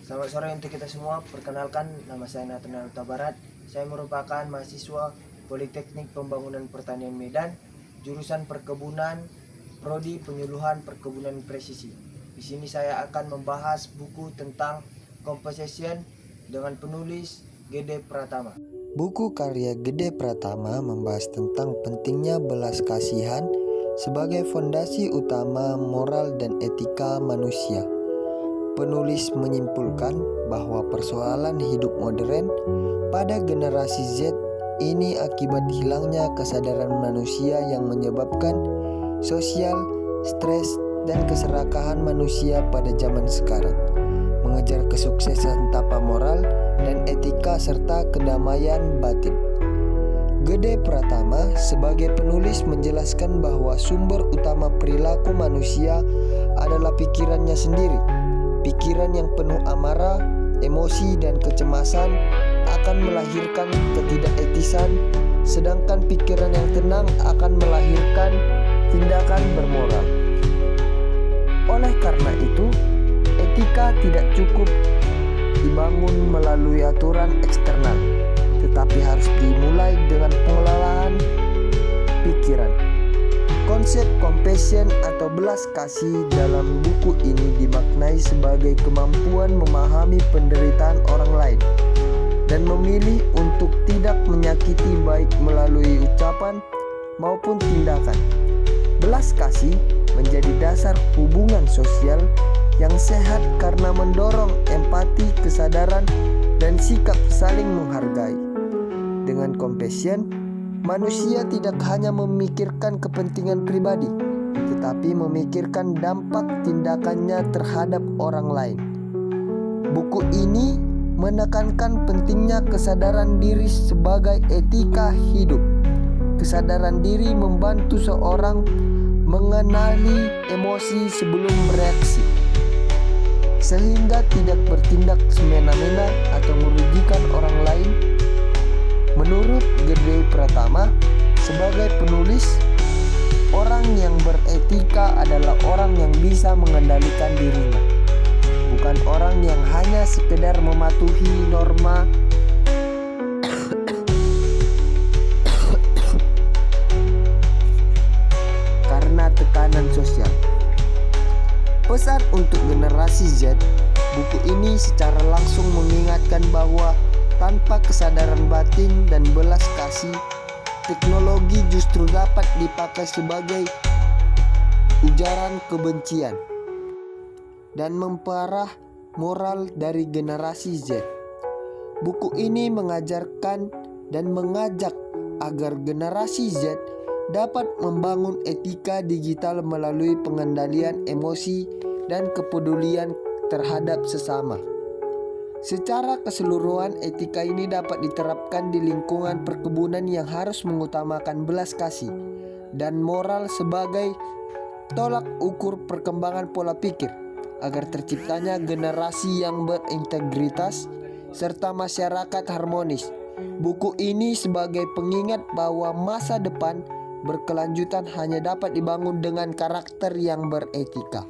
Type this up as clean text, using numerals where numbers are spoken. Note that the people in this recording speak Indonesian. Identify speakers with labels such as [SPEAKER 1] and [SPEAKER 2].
[SPEAKER 1] Selamat sore untuk kita semua. Perkenalkan, nama saya Nathanael Huta Barat. Saya merupakan mahasiswa Politeknik Pembangunan Pertanian Medan, jurusan Perkebunan, Prodi Penyuluhan Perkebunan Presisi. Di sini saya akan membahas buku tentang composition dengan penulis Gede Pratama.
[SPEAKER 2] Buku karya Gede Pratama membahas tentang pentingnya belas kasihan sebagai fondasi utama moral dan etika manusia. Penulis menyimpulkan bahwa persoalan hidup modern pada generasi Z ini akibat hilangnya kesadaran manusia yang menyebabkan sosial, stres, dan keserakahan manusia pada zaman sekarang. Mengejar kesuksesan tanpa moral dan etika serta kedamaian batin. Gede Pratama sebagai penulis menjelaskan bahwa sumber utama perilaku manusia adalah pikirannya sendiri. Pikiran yang penuh amarah, emosi, dan kecemasan akan melahirkan ketidaketisan, sedangkan pikiran yang tenang akan melahirkan tindakan bermoral. Oleh karena itu, etika tidak cukup dibangun melalui aturan eksternal, tetapi harus dimulai dengan pengelolaan pikiran. Konsep compassion atau belas kasih dalam buku ini dimaknai sebagai kemampuan memahami penderitaan orang lain dan memilih untuk tidak menyakiti baik melalui ucapan maupun tindakan. Belas kasih menjadi dasar hubungan sosial yang sehat karena mendorong empati, kesadaran, dan sikap saling menghargai. Dengan compassion, manusia tidak hanya memikirkan kepentingan pribadi, tetapi memikirkan dampak tindakannya terhadap orang lain. Buku ini menekankan pentingnya kesadaran diri sebagai etika hidup. Kesadaran diri membantu seorang mengenali emosi sebelum bereaksi, sehingga tidak bertindak semena-mena atau merugikan orang lain. Menurut Gede Pratama, sebagai penulis, orang yang beretika adalah orang yang bisa mengendalikan dirinya, bukan orang yang hanya sekedar mematuhi norma karena tekanan sosial. Pesan untuk generasi Z, buku ini secara langsung mengingatkan bahwa tanpa kesadaran batin dan belas kasih, teknologi justru dapat dipakai sebagai ujaran kebencian dan memperparah moral dari generasi Z. Buku ini mengajarkan dan mengajak agar generasi Z dapat membangun etika digital melalui pengendalian emosi dan kepedulian terhadap sesama. Secara keseluruhan, etika ini dapat diterapkan di lingkungan perkebunan yang harus mengutamakan belas kasih dan moral sebagai tolak ukur perkembangan pola pikir, agar terciptanya generasi yang berintegritas serta masyarakat harmonis. Buku ini sebagai pengingat bahwa masa depan berkelanjutan hanya dapat dibangun dengan karakter yang beretika.